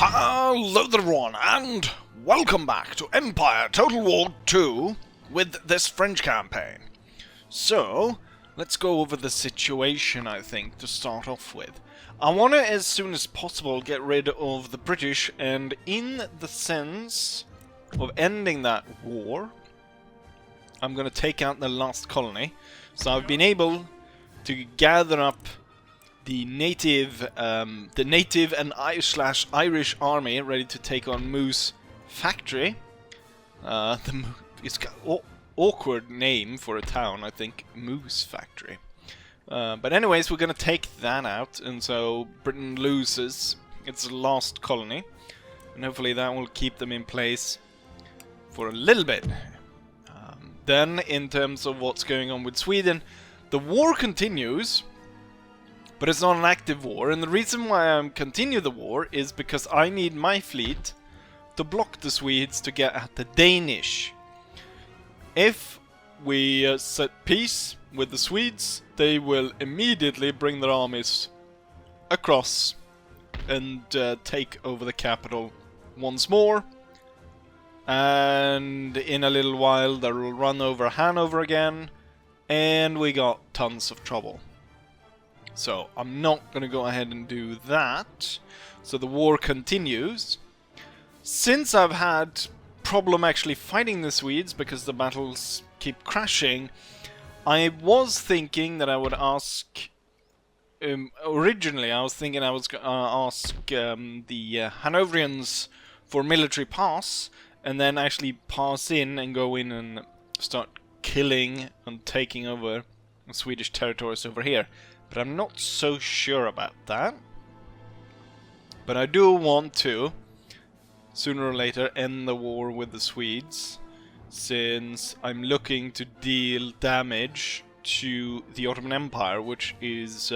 Hello there everyone, and welcome back to Empire Total War 2 with this French campaign. So, let's go over the situation, I think, to start off with. I want to, as soon as possible, get rid of the British, and in the sense of ending that war, I'm going to take out the last colony. So I've been able to gather up the native and Irish army ready to take on Moose Factory. It's got awkward name for a town, I think, Moose Factory. But anyways, we're gonna take that out, and so Britain loses its last colony, and hopefully that will keep them in place for a little bit. Then, in terms of what's going on with Sweden, the war continues. But it's not an active war, and the reason why I continue the war is because I need my fleet to block the Swedes to get at the Danish. If we set peace with the Swedes, they will immediately bring their armies across and take over the capital once more. And in a little while they will run over Hanover again, and we got tons of trouble. So, I'm not going to go ahead and do that. So the war continues. Since I've had problem actually fighting the Swedes because the battles keep crashing, I was thinking that I would ask... originally, I was thinking I was going to ask the Hanoverians for military pass, and then actually pass in and go in and start killing and taking over Swedish territories over here. But I'm not so sure about that. But I do want to, sooner or later, end the war with the Swedes, since I'm looking to deal damage to the Ottoman Empire, which is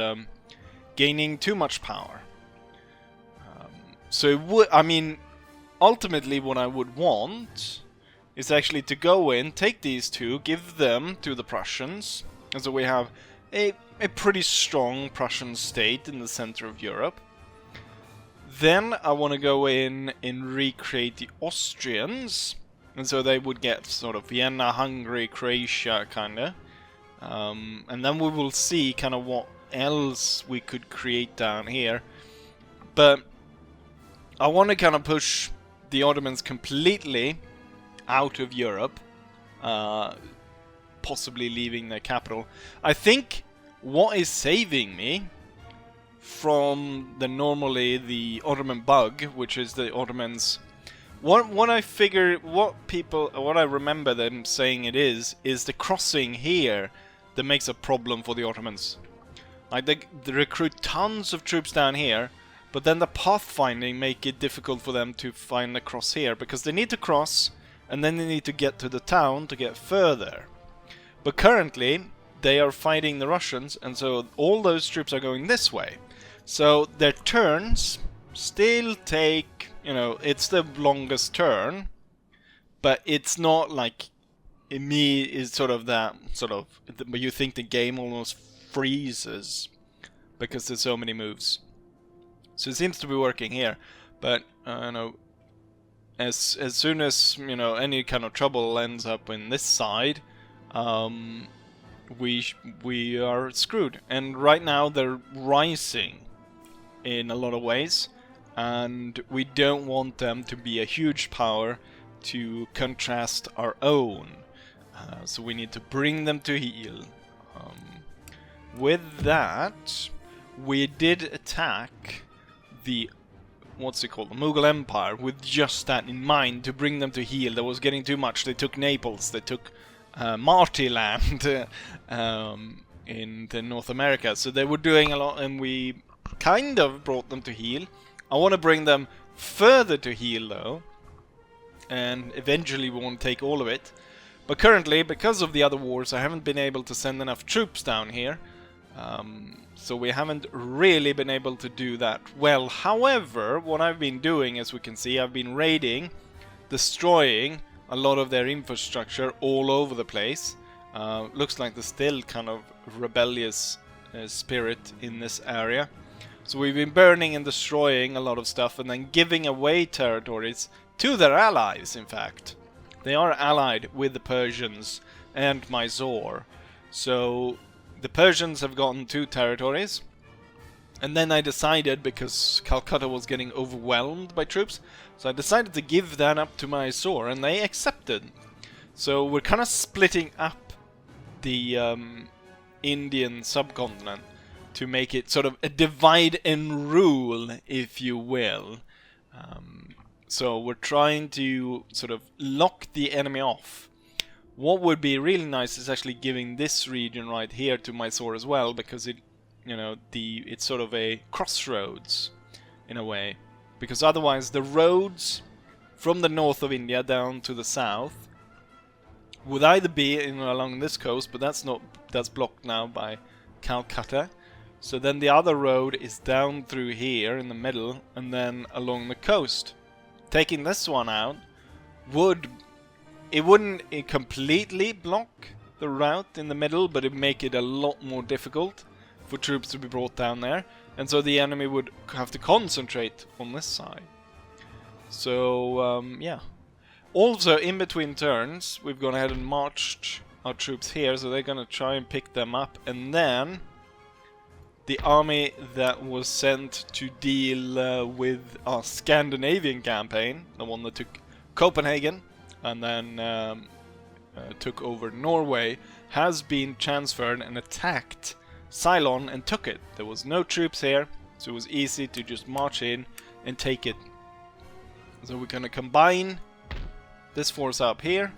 gaining too much power. So it would, I mean, ultimately what I would want is actually to go in, take these two, give them to the Prussians, and so we have a pretty strong Prussian state in the center of Europe. Then I want to go in and recreate the Austrians, and so they would get sort of Vienna, Hungary, Croatia, kinda. And then we will see kind of what else we could create down here. But I want to kind of push the Ottomans completely out of Europe, possibly leaving their capital. I think what is saving me from the Ottoman bug, which is the Ottomans, what I remember them saying it is the crossing here that makes a problem for the Ottomans. Like they recruit tons of troops down here, but then the pathfinding make it difficult for them to find the cross here, because they need to cross and then they need to get to the town to get further. But currently, they are fighting the Russians, and so all those troops are going this way. So their turns still take, it's the longest turn, but it's not like is sort of that but you think the game almost freezes because there's so many moves. So it seems to be working here, but as soon as any kind of trouble ends up in this side, we are screwed. And right now they're rising in a lot of ways, and we don't want them to be a huge power to contrast our own. So we need to bring them to heel. With that, we did attack the the Mughal Empire with just that in mind, to bring them to heel. That was getting too much. They took Naples, they took Martyland in North America, so they were doing a lot, and we kind of brought them to heel. I want to bring them further to heel though, and eventually we want to take all of it. But currently, because of the other wars, I haven't been able to send enough troops down here, so we haven't really been able to do that well. However, what I've been doing, as we can see, I've been raiding, destroying a lot of their infrastructure all over the place. Looks like there's still kind of rebellious spirit in this area. So we've been burning and destroying a lot of stuff and then giving away territories to their allies, in fact. They are allied with the Persians and Mysore. So the Persians have gotten 2 territories. And then I decided, because Calcutta was getting overwhelmed by troops, so I decided to give that up to Mysore, and they accepted. So we're kind of splitting up the Indian subcontinent to make it sort of a divide and rule, if you will. So we're trying to sort of lock the enemy off. What would be really nice is actually giving this region right here to Mysore as well, because it, you know, it's sort of a crossroads in a way. Because otherwise the roads from the north of India down to the south would either be along this coast, but that's blocked now by Calcutta. So then the other road is down through here in the middle and then along the coast. Taking this one out wouldn't completely block the route in the middle, but it'd make it a lot more difficult for troops to be brought down there, and so the enemy would have to concentrate on this side. So yeah. Also, in between turns, we've gone ahead and marched our troops here, so they're gonna try and pick them up, and then the army that was sent to deal with our Scandinavian campaign, the one that took Copenhagen and then took over Norway, has been transferred and attacked Ceylon and took it. There was no troops here, so it was easy to just march in and take it. So we're gonna combine this force up here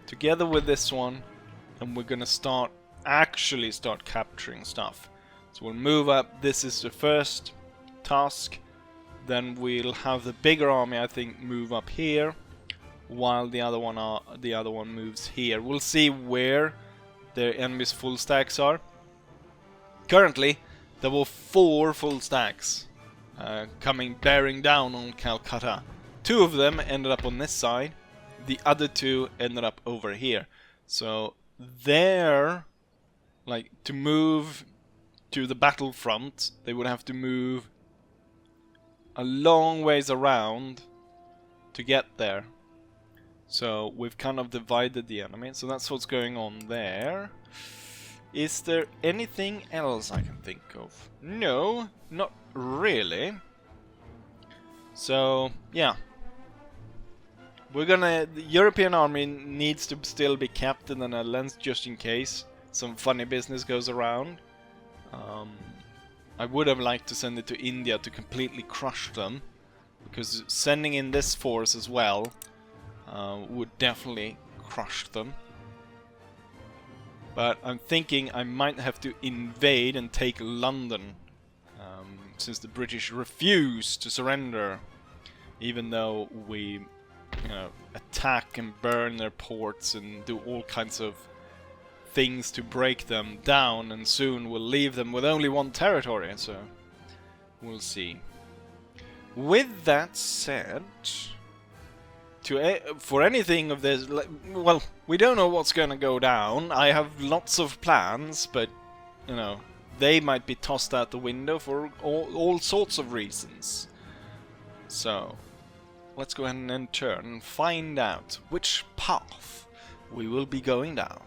together with this one, and we're gonna actually start capturing stuff. So we'll move up. This is the first task. Then we'll have the bigger army, I think, move up here, while the other one moves here. We'll see where their enemy's full stacks are. Currently, there were 4 full stacks bearing down on Calcutta. 2 of them ended up on this side. The other 2 ended up over here. So to move to the battlefront, they would have to move a long ways around to get there. So we've kind of divided the enemy. So that's what's going on there. Is there anything else I can think of? No, not really. So, yeah. The European army needs to still be kept in the Netherlands just in case some funny business goes around. I would have liked to send it to India to completely crush them, because sending in this force as well would definitely crush them. But I'm thinking I might have to invade and take London, since the British refuse to surrender, even though we attack and burn their ports and do all kinds of things to break them down, and soon we'll leave them with only 1 territory, so we'll see. With that said, for anything of this, well, we don't know what's gonna go down. I have lots of plans, but, they might be tossed out the window for all sorts of reasons. So, let's go ahead and turn and find out which path we will be going down.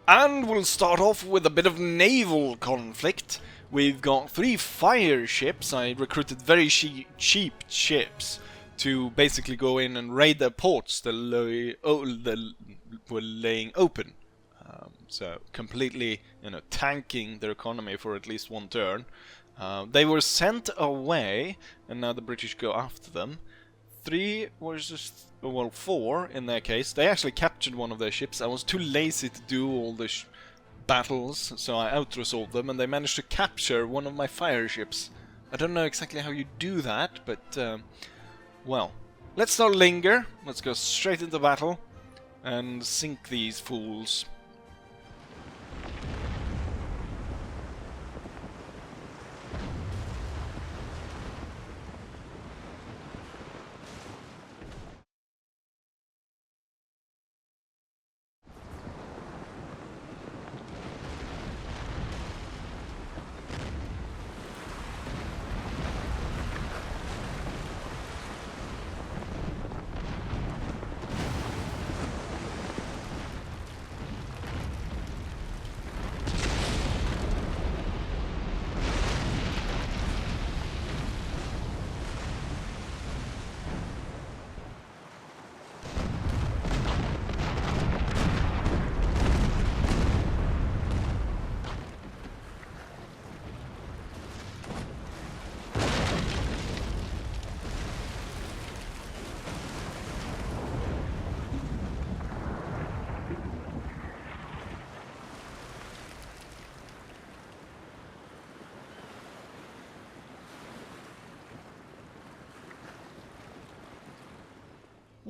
And we'll start off with a bit of naval conflict. We've got 3 fire ships. I recruited very cheap ships to basically go in and raid their ports that were laying open. So completely, tanking their economy for at least 1 turn. They were sent away, and now the British go after them. 3 was just, well, 4 in their case. They actually captured one of their ships. I was too lazy to do all the battles, so I out-resolved them, and they managed to capture one of my fire ships. I don't know exactly how you do that, but, well, let's not linger. Let's go straight into battle and sink these fools.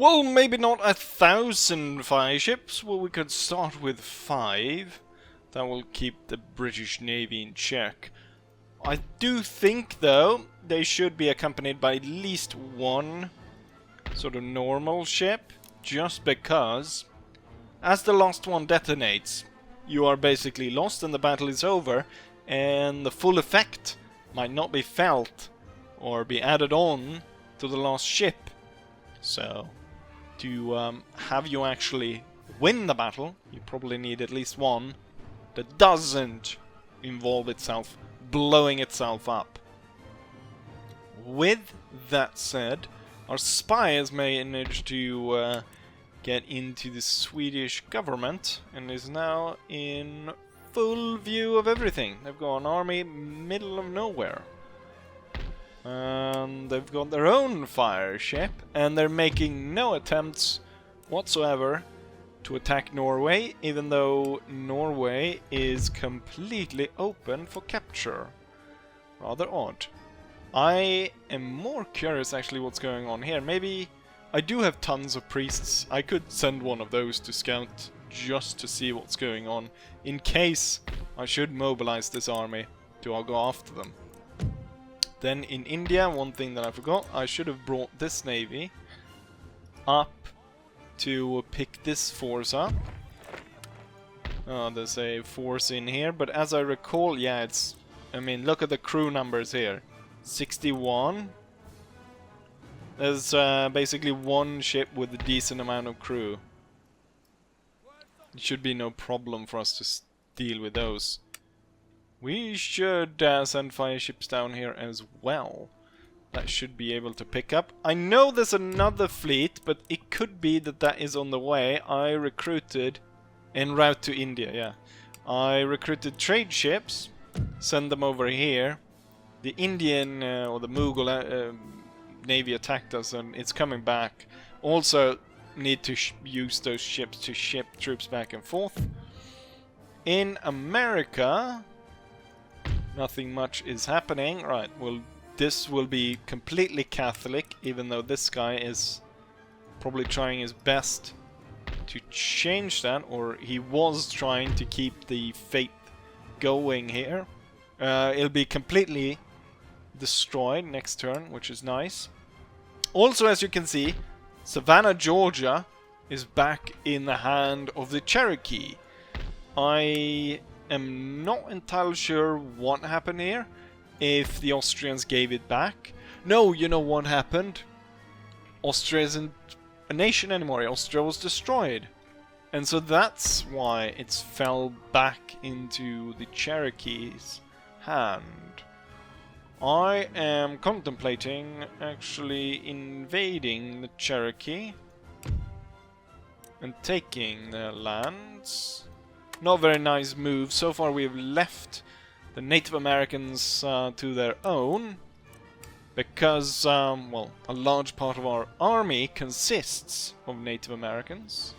Well, maybe not 1,000 fire ships. Well, we could start with 5. That will keep the British Navy in check. I do think, though, they should be accompanied by at least one sort of normal ship, just because as the last one detonates, you are basically lost and the battle is over, and the full effect might not be felt or be added on to the last ship. So, to have you actually win the battle, you probably need at least one that doesn't involve itself blowing itself up. With that said, our spy has managed to get into the Swedish government and is now in full view of everything. They've got an army middle of nowhere. And they've got their own fire ship, and they're making no attempts whatsoever to attack Norway, even though Norway is completely open for capture. Rather odd. I am more curious actually what's going on here. Maybe I do have tons of priests. I could send one of those to scout just to see what's going on, in case I should mobilize this army to go after them. Then in India, one thing that I forgot, I should have brought this navy up to pick this force up. There's a force in here, but as I recall, yeah, it's... I mean, look at the crew numbers here. 61. There's basically one ship with a decent amount of crew. It should be no problem for us to deal with those. We should send fire ships down here as well. That should be able to pick up. I know there's another fleet, but it could be that that is on the way. I recruited en route to India, yeah. I recruited trade ships, send them over here. The Indian or the Mughal navy attacked us and it's coming back. Also need to use those ships to ship troops back and forth. In America, nothing much is happening. Right, well, this will be completely Catholic, even though this guy is probably trying his best to change that, or he was trying to keep the faith going here. It'll be completely destroyed next turn, which is nice. Also, as you can see, Savannah, Georgia is back in the hand of the Cherokee. I am not entirely sure what happened here. If the Austrians gave it back. No, you know what happened? Austria isn't a nation anymore. Austria was destroyed. And so that's why it's fell back into the Cherokee's hand. I am contemplating actually invading the Cherokee and taking their lands. Not a very nice move. So far we've left the Native Americans to their own, because, well, a large part of our army consists of Native Americans.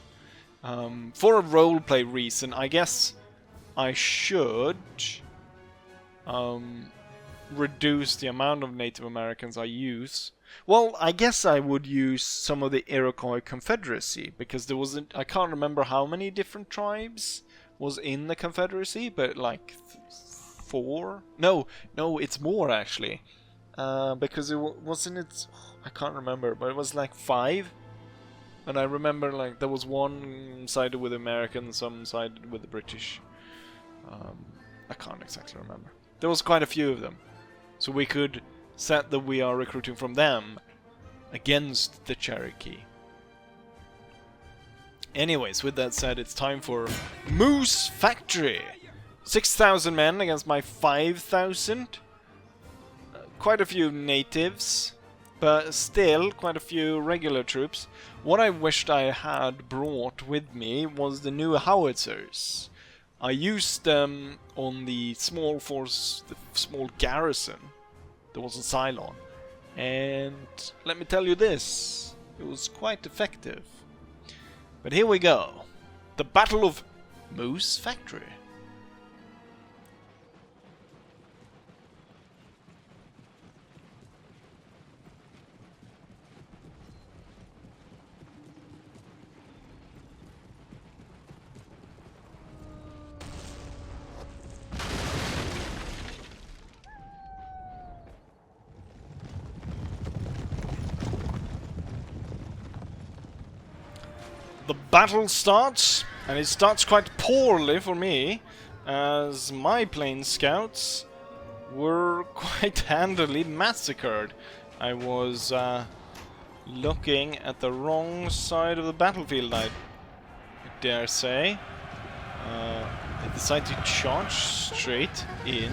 For a roleplay reason, I guess I should reduce the amount of Native Americans I use. Well, I guess I would use some of the Iroquois Confederacy, because there wasn't... I can't remember how many different tribes was in the Confederacy, but like 4? No, it's more actually. Because it wasn't it... I can't remember, but it was like 5. And I remember like there was one sided with the Americans, some sided with the British. I can't exactly remember. There was quite a few of them. So we could set that we are recruiting from them against the Cherokee. Anyways, with that said, it's time for Moose Factory. 6,000 men against my 5,000. Quite a few natives, but still quite a few regular troops. What I wished I had brought with me was the new howitzers. I used them on the small force, the small garrison that was in Ceylon. And let me tell you this, it was quite effective. But here we go. The Battle of Moose Factory. battle starts, and it starts quite poorly for me, as my plane scouts were quite handily massacred. I was looking at the wrong side of the battlefield, I dare say. I decided to charge straight in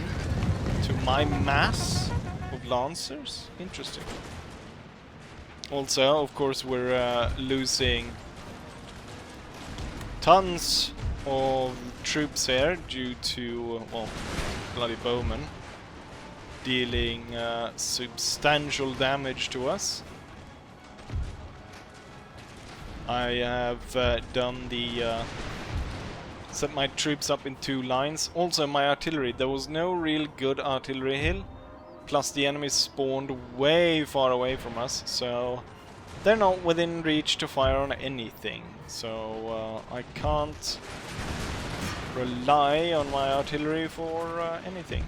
to my mass of lancers. Interesting. Also, of course, we're losing tons of troops here due to, well, bloody bowmen dealing substantial damage to us. I have done the set my troops up in 2 lines. Also, my artillery. There was no real good artillery hill. Plus, the enemies spawned way far away from us, so they're not within reach to fire on anything. So I can't rely on my artillery for anything.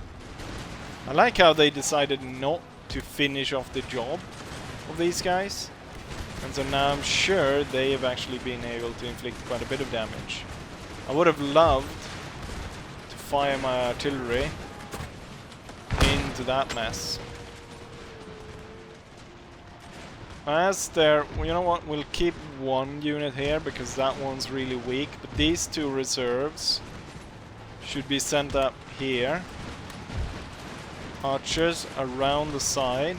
I like how they decided not to finish off the job of these guys. And so now I'm sure they have actually been able to inflict quite a bit of damage. I would have loved to fire my artillery into that mess. As there, you know what, we'll keep 1 unit here because that one's really weak. But these 2 reserves should be sent up here. Archers around the side.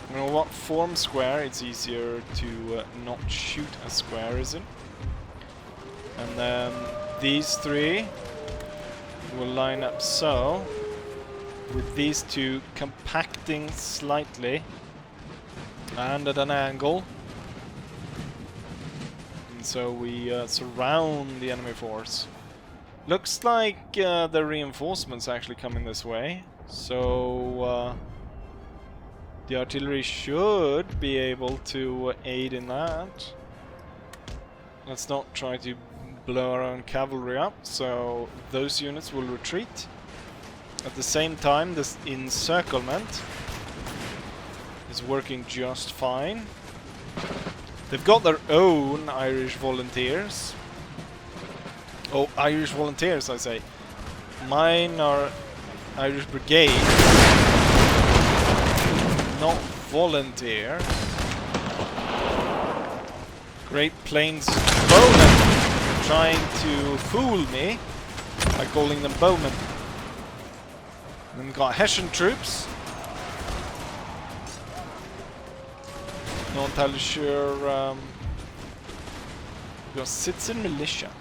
You know what, form square, it's easier to not shoot a square, is it? And then these 3 will line up so, with these 2 compacting slightly and at an angle. And so we surround the enemy force. Looks like the reinforcements actually coming this way, so the artillery should be able to aid in that. Let's not try to blow our own cavalry up, so those units will retreat. At the same time, this encirclement is working just fine. They've got their own Irish volunteers. Oh, Irish volunteers, I say. Mine are Irish brigade, not volunteers. Great Plains bowmen trying to fool me by calling them bowmen. Then we've got Hessian troops. Not entirely sure. We've got citizen militia.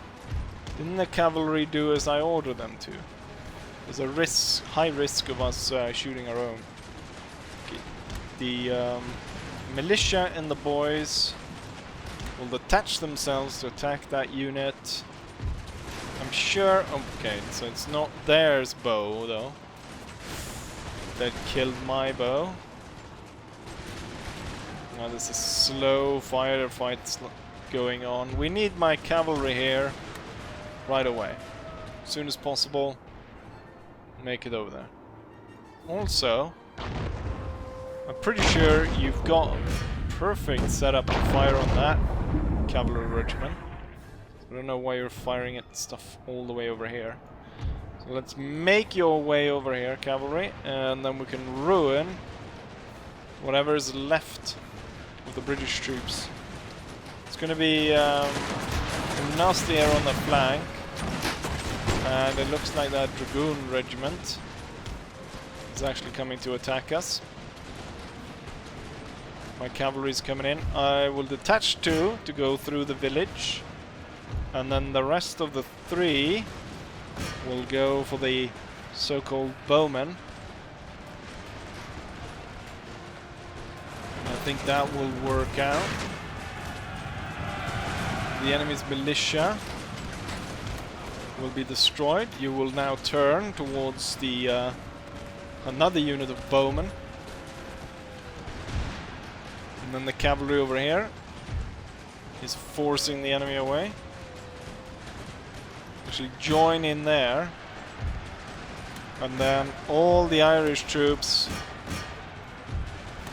Didn't the cavalry do as I ordered them to? There's a high risk of us shooting our own. Okay. The militia and the boys will detach themselves to attack that unit. I'm sure. Okay, so it's not theirs bow though. That killed my bow. Now there's a slow firefight going on. We need my cavalry here right away. As soon as possible, make it over there. Also, I'm pretty sure you've got a perfect setup to fire on that cavalry regiment. I don't know why you're firing at stuff all the way over here. So let's make your way over here, cavalry, and then we can ruin whatever is left of the British troops. It's going to be nasty here on the flank, and it looks like that dragoon regiment is actually coming to attack us. My cavalry is coming in. I will detach 2 to go through the village, and then the rest of the 3 will go for the so-called bowmen. I think that will work out. The enemy's militia will be destroyed. You will now turn towards the another unit of bowmen. And then the cavalry over here is forcing the enemy away. Actually join in there. And then all the Irish troops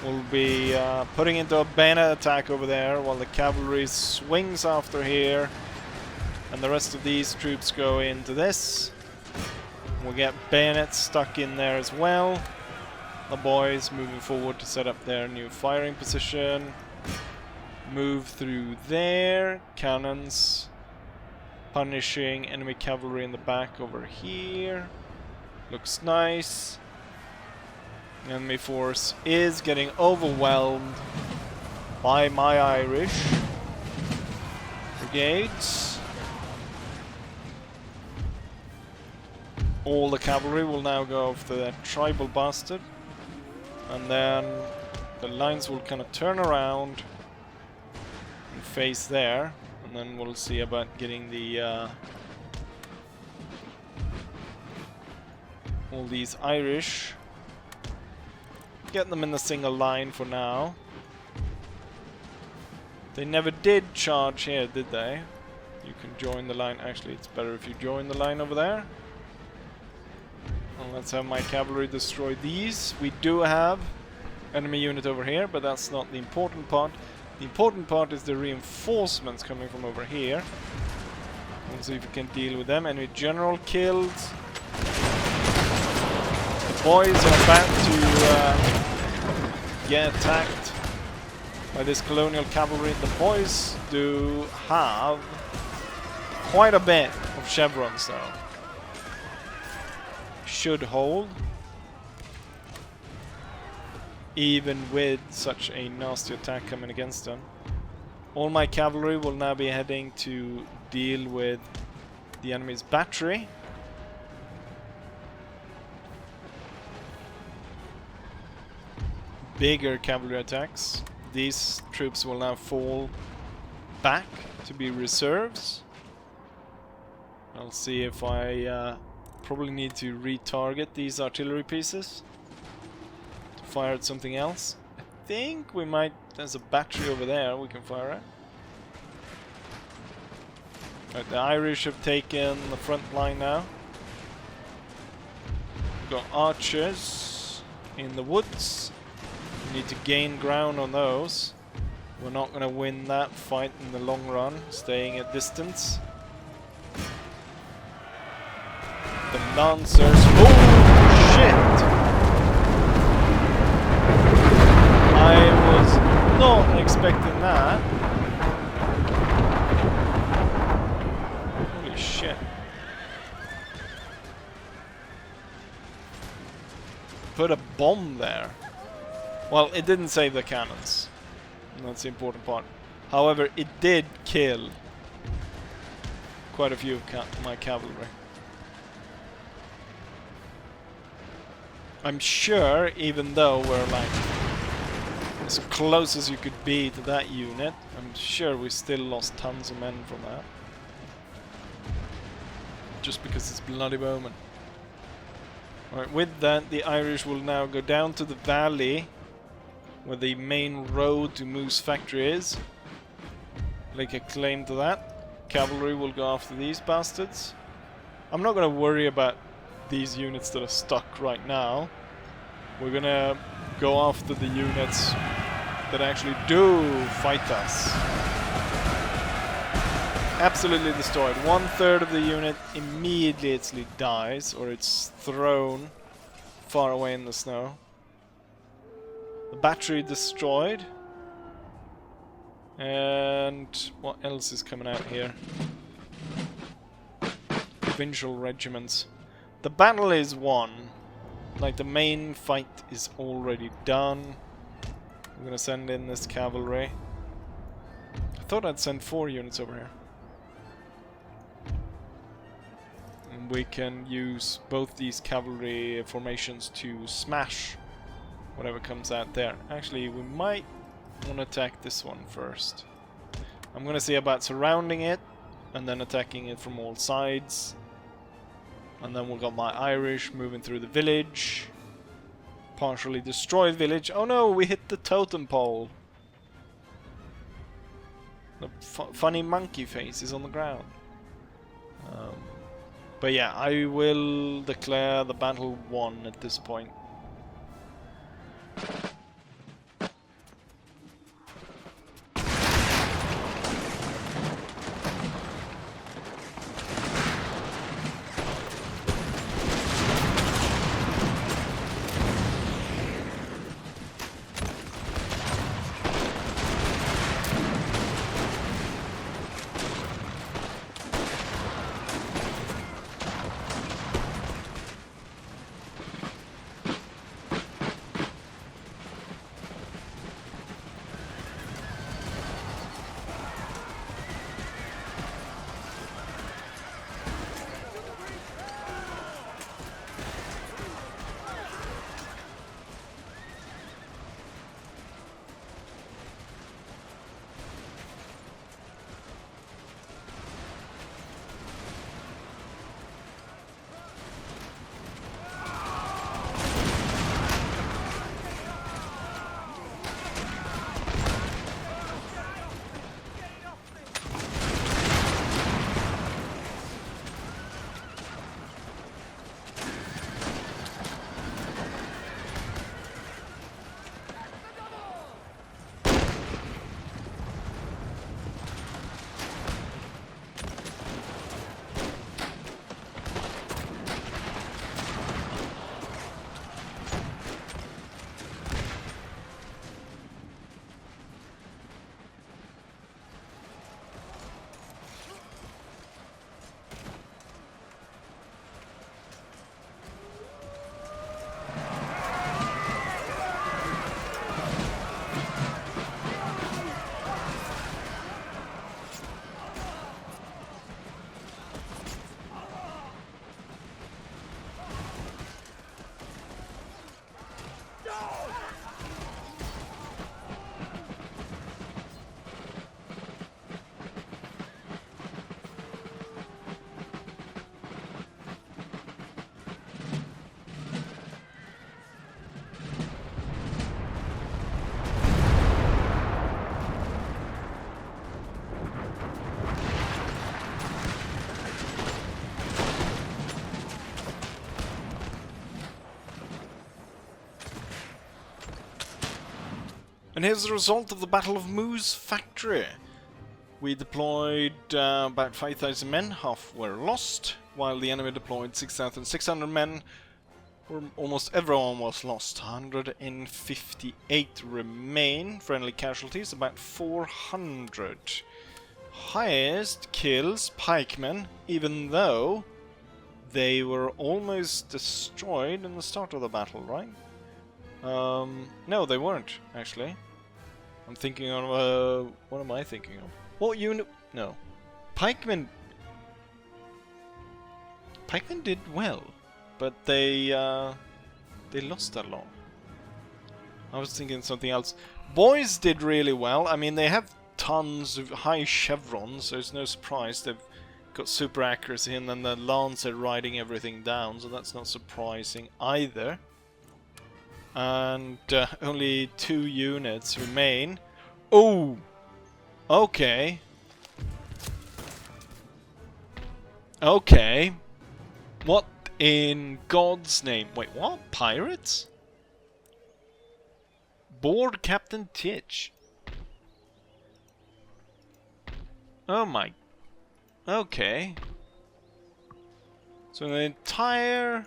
We'll be putting into a bayonet attack over there while the cavalry swings after here. And the rest of these troops go into this. We'll get bayonets stuck in there as well. The boys moving forward to set up their new firing position. Move through there. Cannons punishing enemy cavalry in the back over here. Looks nice. Enemy force is getting overwhelmed by my Irish brigades. All the cavalry will now go after that tribal bastard. And then the lines will kind of turn around and face there. And then we'll see about getting the all these Irish. Getting them in a single line for now. They never did charge here, did they? You can join the line. Actually, it's better if you join the line over there. Well, let's have my cavalry destroy these. We do have enemy unit over here, but that's not the important part. The important part is the reinforcements coming from over here. Let's see if we can deal with them. Enemy general killed. The boys are about to get attacked by this colonial cavalry. The boys do have quite a bit of chevrons though. Should hold. Even with such a nasty attack coming against them. All my cavalry will now be heading to deal with the enemy's battery. Bigger cavalry attacks. These troops will now fall back to be reserves. I'll see if I probably need to retarget these artillery pieces to fire at something else. I think we might, there's a battery over there we can fire at. Right, the Irish have taken the front line now. We've got archers in the woods. We need to gain ground on those. We're not going to win that fight in the long run, staying at distance. The Lancers. Oh, shit! I was not expecting that. Holy shit. Put a bomb there. Well, it didn't save the cannons. That's the important part. However, it did kill quite a few of my cavalry. I'm sure, even though we're like as close as you could be to that unit, I'm sure we still lost tons of men from that. Just because it's bloody bowmen. Alright, with that, the Irish will now go down to the valley where the main road to Moose Factory is. Lay a claim to that. Cavalry will go after these bastards. I'm not going to worry about these units that are stuck right now. We're going to go after the units that actually do fight us. Absolutely destroyed. 1/3 of the unit immediately dies, or it's thrown far away in the snow. The battery destroyed. And what else is coming out here? Provincial regiments. The battle is won. Like, the main fight is already done. I'm gonna send in this cavalry. I thought I'd send 4 units over here. And we can use both these cavalry formations to smash whatever comes out there. Actually, we might want to attack this one first. I'm gonna see about surrounding it and then attacking it from all sides. And then we've got my Irish moving through the village. Partially destroyed village. Oh no, we hit the totem pole. The funny monkey face is on the ground. But yeah, I will declare the battle won at this point. And here's the result of the Battle of Moose Factory. We deployed about 5,000 men, half were lost, while the enemy deployed 6,600 men. Almost everyone was lost. 158 remain. Friendly casualties, about 400. Highest kills, pikemen, even though they were almost destroyed in the start of the battle, right? No, they weren't, actually. I'm thinking of, what am I thinking of? What unit? No. Pikemen did well, but they lost a lot. I was thinking something else. Boys did really well. I mean, they have tons of high chevrons, so it's no surprise they've got super accuracy, and then the Lancer riding everything down, so that's not surprising either. And only 2 units remain. Oh! Okay. Okay. What in God's name? Wait, what? Pirates? Board Captain Titch. Oh my. Okay. So the entire...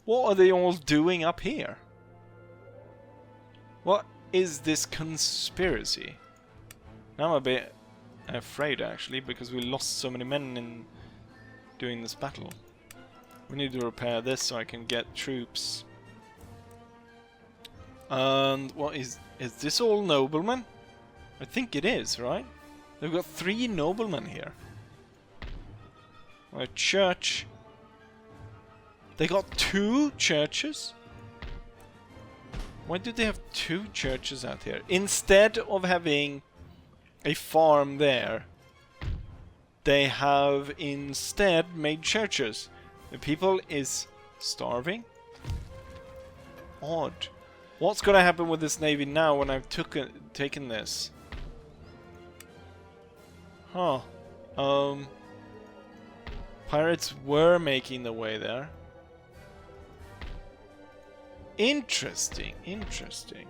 What are they all doing up here? What is this conspiracy? Now I'm a bit afraid, actually, because we lost so many men in doing this battle. We need to repair this so I can get troops. And what is this all noblemen? I think it is, right? They've got 3 noblemen here. A church. They got 2 churches? Why do they have 2 churches out here? Instead of having a farm there, they have instead made churches. The people is starving? Odd. What's gonna happen with this navy now when I've taken this? Huh. Pirates were making their way there. Interesting, interesting.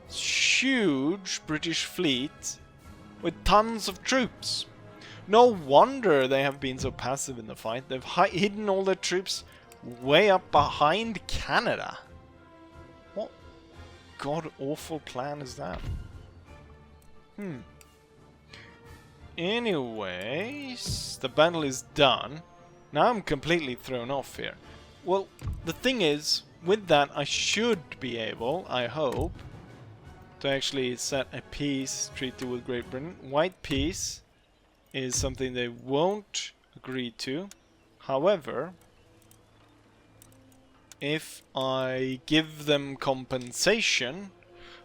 Huge British fleet with tons of troops. No wonder they have been so passive in the fight. They've hidden all their troops way up behind Canada. What god-awful plan is that? Anyways, the battle is done. Now I'm completely thrown off here. Well, the thing is, with that I should be able, I hope, to actually set a peace treaty with Great Britain. White peace is something they won't agree to. However, if I give them compensation...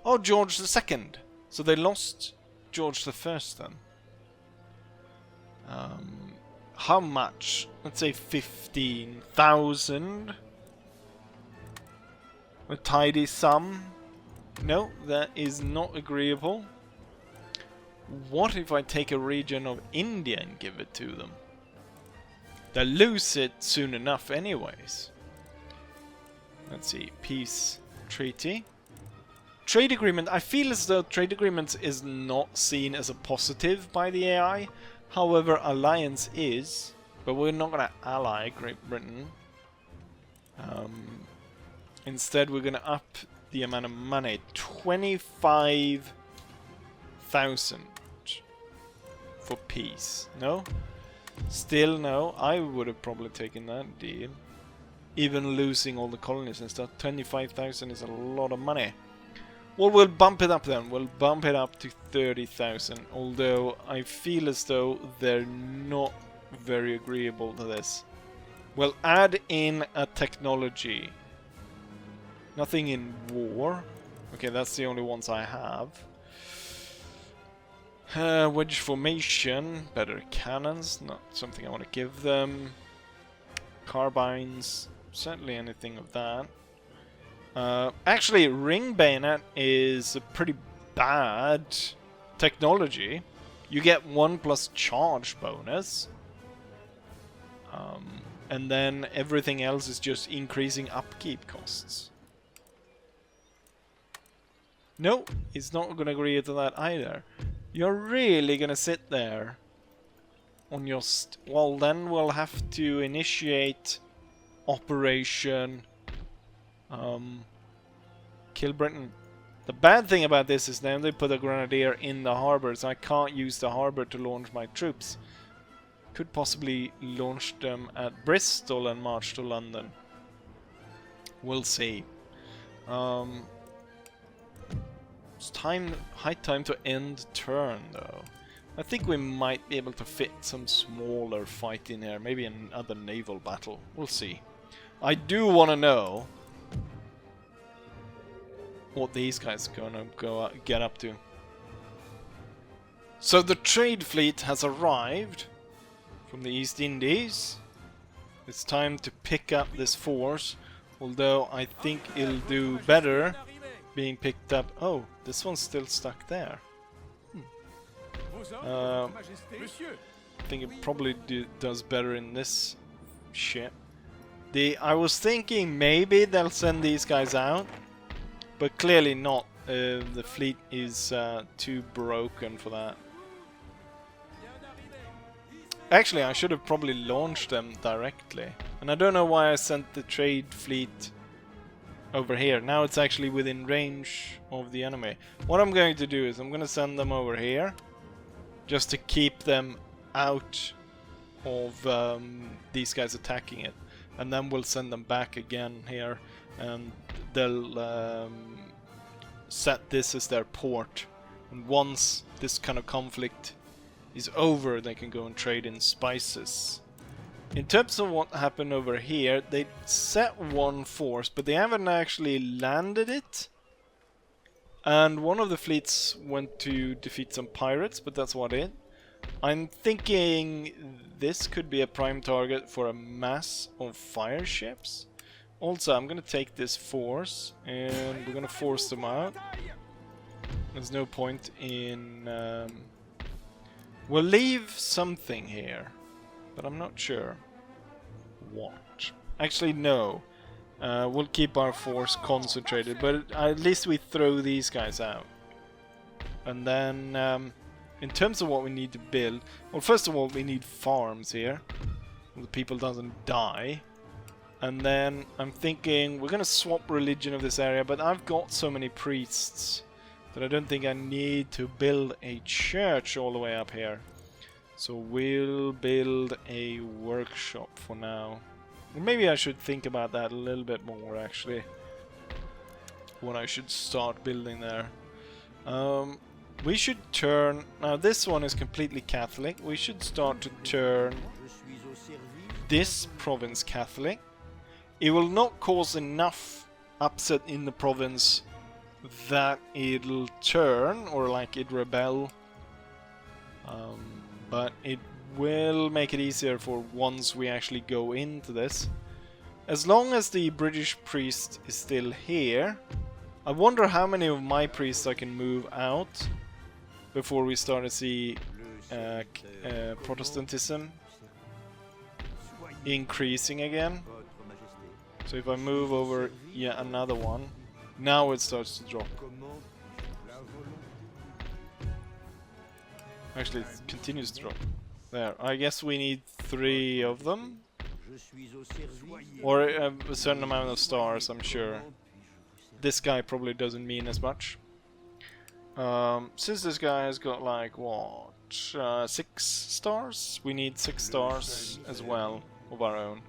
Oh, George II! So they lost George I then. How much? Let's say 15,000. A tidy sum. No, that is not agreeable. What if I take a region of India and give it to them? They'll lose it soon enough anyways. Let's see. Peace treaty. Trade agreement. I feel as though trade agreements is not seen as a positive by the AI. However, alliance is, but we're not going to ally Great Britain. Instead, we're going to up the amount of money. 25,000 for peace. No? Still no. I would have probably taken that deal. Even losing all the colonies and stuff. 25,000 is a lot of money. Well, we'll bump it up then. We'll bump it up to 30,000. Although I feel as though they're not very agreeable to this. We'll add in a technology. Nothing in war. Okay, that's the only ones I have. Wedge formation. Better cannons. Not something I want to give them. Carbines. Certainly anything of that. Actually, ring bayonet is a pretty bad technology. You get 1+ charge bonus. And then everything else is just increasing upkeep costs. No, he's not going to agree to that either. You're really going to sit there on your... well, then we'll have to initiate Operation Kill Britain. The bad thing about this is now they put a grenadier in the harbour, so I can't use the harbour to launch my troops. Could possibly launch them at Bristol and march to London. We'll see. It's high time to end turn though. I think we might be able to fit some smaller fight in here, maybe another naval battle. We'll see. I do want to know what these guys are gonna get up to. So the trade fleet has arrived from the East Indies. It's time to pick up this force, although I think it'll do better being picked up. Oh, this one's still stuck there. I think it probably does better in this ship. I was thinking maybe they'll send these guys out, but clearly not. The fleet is too broken for that. Actually, I should have probably launched them directly. And I don't know why I sent the trade fleet over here. Now it's actually within range of the enemy. What I'm going to do is I'm going to send them over here, just to keep them out of these guys attacking it. And then we'll send them back again here, and they'll set this as their port. And once this kind of conflict is over, they can go and trade in spices. In terms of what happened over here, they set one force, but they haven't actually landed it. And one of the fleets went to defeat some pirates, but that's what it. I'm thinking this could be a prime target for a mass of fire ships. Also, I'm gonna take this force and we're gonna force them out. There's no point in... we'll leave something here, but I'm not sure what. Actually, no. We'll keep our force concentrated, but at least we throw these guys out. And then, in terms of what we need to build, well, first of all, we need farms here, so the people doesn't die. And then I'm thinking we're gonna swap religion of this area, but I've got so many priests that I don't think I need to build a church all the way up here. So we'll build a workshop for now. Maybe I should think about that a little bit more, actually, when I should start building there. We should turn... Now this one is completely Catholic. We should start to turn this province Catholic. It will not cause enough upset in the province that it'll turn, or like it rebel. But it will make it easier for once we actually go into this. As long as the British priest is still here. I wonder how many of my priests I can move out before we start to see Protestantism increasing again. So if I move over yet another one, now it starts to drop. Actually, it continues to drop. There, I guess we need 3 of them. Or a certain amount of stars, I'm sure. This guy probably doesn't mean as much. Since this guy has got like, what, 6 stars? We need 6 stars as well of our own.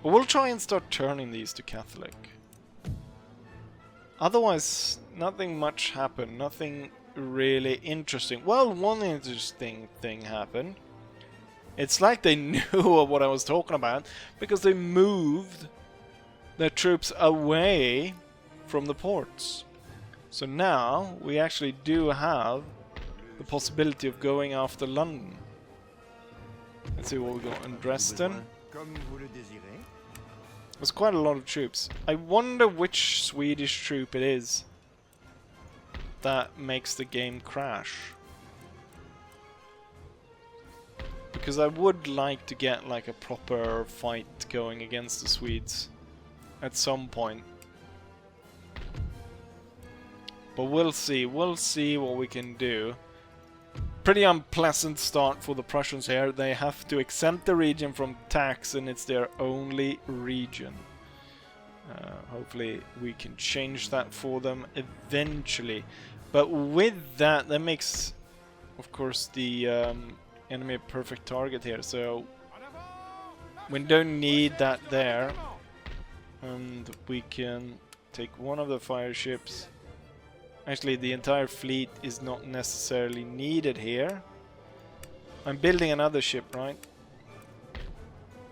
But we'll try and start turning these to Catholic. Otherwise, nothing much happened. Nothing really interesting. Well, one interesting thing happened. It's like they knew of what I was talking about, because they moved their troops away from the ports. So now we actually do have the possibility of going after London. Let's see what we got in Dresden. There's quite a lot of troops. I wonder which Swedish troop it is that makes the game crash. Because I would like to get like a proper fight going against the Swedes at some point. But we'll see what we can do. Pretty unpleasant start for the Prussians here. They have to exempt the region from tax, and it's their only region. Hopefully we can change that for them eventually. But with that, that makes, of course, the enemy a perfect target here. So we don't need that there. And we can take one of the fire ships. Actually, the entire fleet is not necessarily needed here. I'm building another ship, right?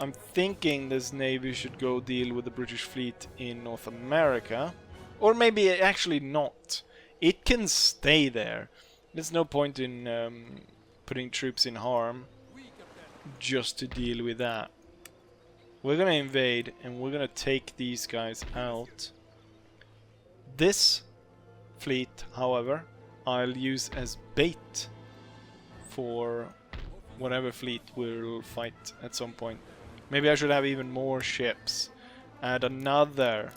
I'm thinking this navy should go deal with the British fleet in North America. Or maybe actually not. It can stay there. There's no point in putting troops in harm just to deal with that. We're gonna invade and we're gonna take these guys out. This fleet, however, I'll use as bait for whatever fleet will fight at some point. Maybe I should have even more ships. Add another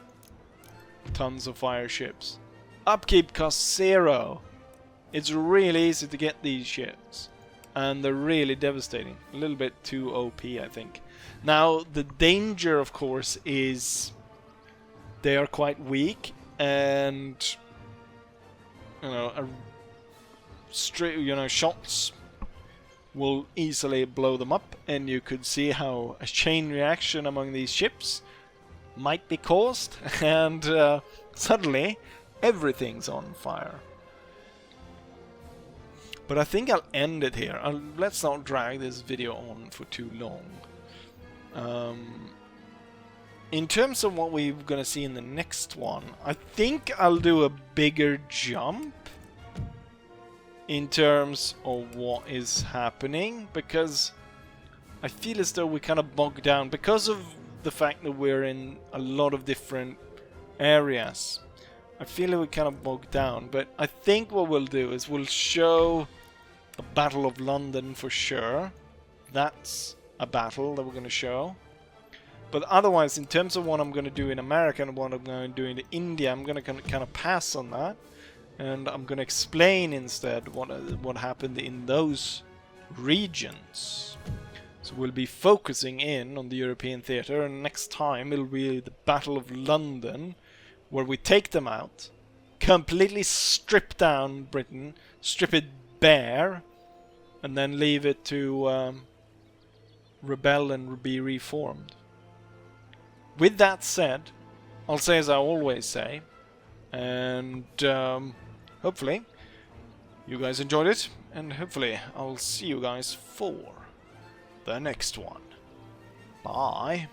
tons of fire ships. Upkeep costs 0. It's really easy to get these ships. And they're really devastating. A little bit too OP, I think. Now, the danger, of course, is they are quite weak. And shots will easily blow them up, and you could see how a chain reaction among these ships might be caused, and suddenly everything's on fire. But I think I'll end it here. Let's not drag this video on for too long. In terms of what we're gonna see in the next one, I think I'll do a bigger jump in terms of what is happening, because I feel as though we kind of bogged down because of the fact that we're in a lot of different areas. I feel like we kind of bogged down, but I think what we'll do is we'll show the Battle of London for sure. That's a battle that we're going to show. But otherwise, in terms of what I'm going to do in America and what I'm going to do in India, I'm going to kind of pass on that. And I'm going to explain instead what happened in those regions. So we'll be focusing in on the European theater, and next time it'll be the Battle of London, where we take them out, completely strip down Britain, strip it bare, and then leave it to rebel and be reformed. With that said, I'll say as I always say, and hopefully you guys enjoyed it, and hopefully I'll see you guys for the next one. Bye.